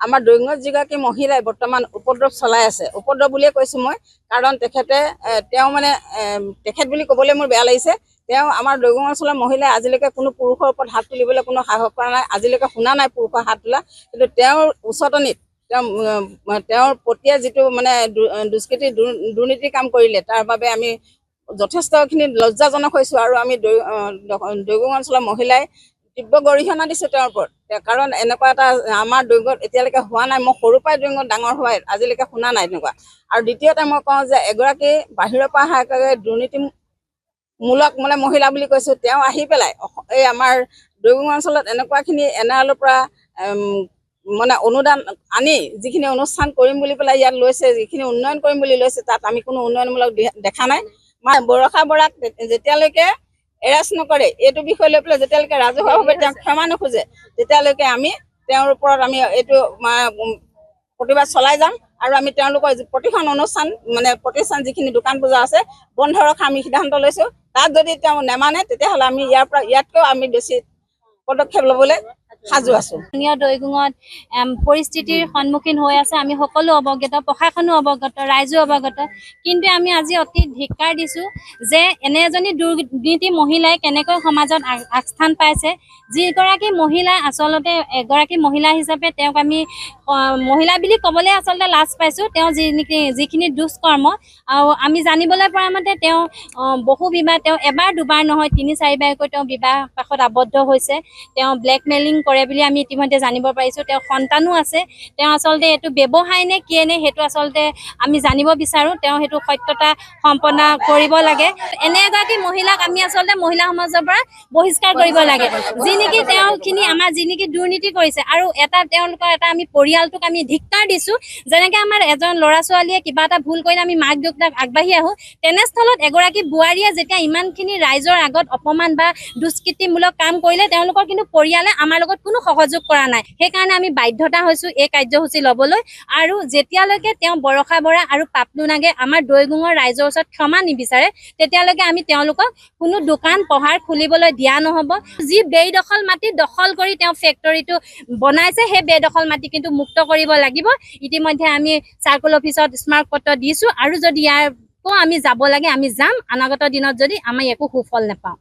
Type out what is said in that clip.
আমাৰ দৈঙত যিগৰাকী মহিলাই বৰ্তমান উপদ্ৰৱ চলাই আছে, উপদ্ৰৱ বুলিয়ে কৈছোঁ মই, কাৰণ তেওঁ মানে তেখেত বুলি ক'বলৈ মোৰ বেয়া লাগিছে। তেওঁ আমাৰ দৈগুং অঞ্চলৰ মহিলাই আজিলৈকে কোনো পুৰুষৰ ওপৰত হাত তুলিবলৈ কোনো সাহস কৰা নাই, আজিলৈকে শুনা নাই পুৰুষৰ হাত তোলা। কিন্তু তেওঁৰ উচতনিত তেওঁৰ পতিয়ে যিটো মানে দুষ্কৃতি দুৰ্নীতিৰ কাম কৰিলে, তাৰ বাবে আমি যথেষ্টখিনি লজ্জাজনক হৈছোঁ। আৰু আমি দৈগুং অঞ্চলৰ মহিলাই তীব্ৰ গৰিহণা দিছোঁ তেওঁৰ ওপৰত, কাৰণ এনেকুৱা এটা আমাৰ দৈগত এতিয়ালৈকে হোৱা নাই। মই সৰুৰ পৰাই দৈগত ডাঙৰ হোৱাই আজিলৈকে শুনা নাই তেনেকুৱা। আৰু দ্বিতীয়তে মই কওঁ যে এগৰাকী বাহিৰৰ পৰা অহা দুৰ্নীতিমূলক মানে মহিলা বুলি কৈছোঁ, তেওঁ আহি পেলাই এই আমাৰ দৈগুং অঞ্চলত এনেকুৱাখিনি এনআৰএলৰ পৰা মানে অনুদান আনি যিখিনি অনুষ্ঠান কৰিম বুলি পেলাই ইয়াত লৈছে, যিখিনি উন্নয়ন কৰিম বুলি লৈছে, তাত আমি কোনো উন্নয়নমূলক দেখা নাই। বৰষা বৰাক যেতিয়ালৈকে এৰেষ্ট নকৰে, এইটো বিষয় লৈ পেলাই যেতিয়ালৈকে ৰাজহুৱাভাৱে তেওঁক ক্ষমা নোখোজে, তেতিয়ালৈকে আমি তেওঁৰ ওপৰত আমি এইটো প্ৰতিবাদ চলাই যাম। আৰু আমি তেওঁলোকৰ প্ৰতিখন অনুষ্ঠান মানে প্ৰতিষ্ঠান যিখিনি দোকান বজাৰ আছে বন্ধ ৰখা আমি সিদ্ধান্ত লৈছোঁ। তাত যদি তেওঁ নেমানে, তেতিয়াহ'লে আমি ইয়াতকৈও আমি বেছি পদক্ষেপ ল'বলৈ সাজু আছোঁ। দৈগুঙত পৰিস্থিতিৰ সন্মুখীন হৈ আছে, আমি সকলো অৱগত, প্ৰশাসনো অৱগত, ৰাইজো অৱগত। কিন্তু আমি আজি অতি ধিক্কাৰ দিছোঁ যে এনে এজনী দুৰ্নীতি মহিলাই কেনেকৈ সমাজত আগস্থান পাইছে। যিগৰাকী মহিলা আচলতে এগৰাকী মহিলা হিচাপে তেওঁক আমি মহিলা বুলি ক'বলৈ আচলতে লাজ পাইছোঁ। তেওঁ যিখিনি দুষ্কৰ্ম, আৰু আমি জানিবলৈ পৰা মতে তেওঁ বহু বিবাহ, তেওঁ এবাৰ দুবাৰ নহয় ৩-৪বাৰকৈ তেওঁ বিবাহ পাশত আবদ্ধ হৈছে। তেওঁ ব্লেকমেইলিং কৰে বুলি আমি ইতিমধ্যে জানিব পাৰিছোঁ। তেওঁ সন্তানো আছে। তেওঁ আচলতে এইটো ব্যৱসায় নে কিয়ে নে সেইটো আচলতে আমি জানিব বিচাৰোঁ। তেওঁ সেইটো সত্যতা সম্পন্ন কৰিব লাগে। এনে এগৰাকী মহিলাক আমি আচলতে মহিলা সমাজৰ পৰা বহিষ্কাৰ কৰিব লাগে, যি নেকি তেওঁখিনি আমাৰ যি নেকি দুৰ্নীতি কৰিছে। আৰু তেওঁলোকৰ আমি পৰিয়ালটোক আমি ধিক্কাৰ দিছোঁ। যেনেকৈ আমাৰ এজন ল'ৰা ছোৱালীয়ে কিবা এটা ভুল কৰিলে আমি মাক দেউতাক আগবাঢ়ি আহোঁ, তেনেস্থলত এগৰাকী বোৱাৰীয়ে যেতিয়া ইমানখিনি ৰাইজৰ আগত অপমান বা দুষ্কৃতিমূলক কাম কৰিলে, তেওঁলোকৰ কিন্তু পৰিয়ালে আমাৰ লগত কোনো সহযোগ কৰা নাই। সেইকাৰণে আমি বাধ্যতা হৈছোঁ এই কাৰ্যসূচী ল'বলৈ। আৰু যেতিয়ালৈকে তেওঁ বৰষা বৰা আৰু পাপলু নাগে আমাৰ দৈগুঙৰ ৰাইজৰ ওচৰত ক্ষমা নিবিচাৰে, তেতিয়ালৈকে আমি তেওঁলোকক কোনো দোকান পোহাৰ খুলিবলৈ দিয়া নহ'ব। যি বেদখল মাটি দখল কৰি তেওঁ ফেক্টৰীটো বনাইছে, সেই বেদখল মাটি কিন্তু মুক্ত কৰিব লাগিব। ইতিমধ্যে আমি চাৰ্কল অফিচত স্মাৰক পত্ৰ দিছোঁ, আৰু যদি আমি যাব লাগে আমি যাম, অনাগত দিনত যদি আমি একো সুফল নাপাওঁ।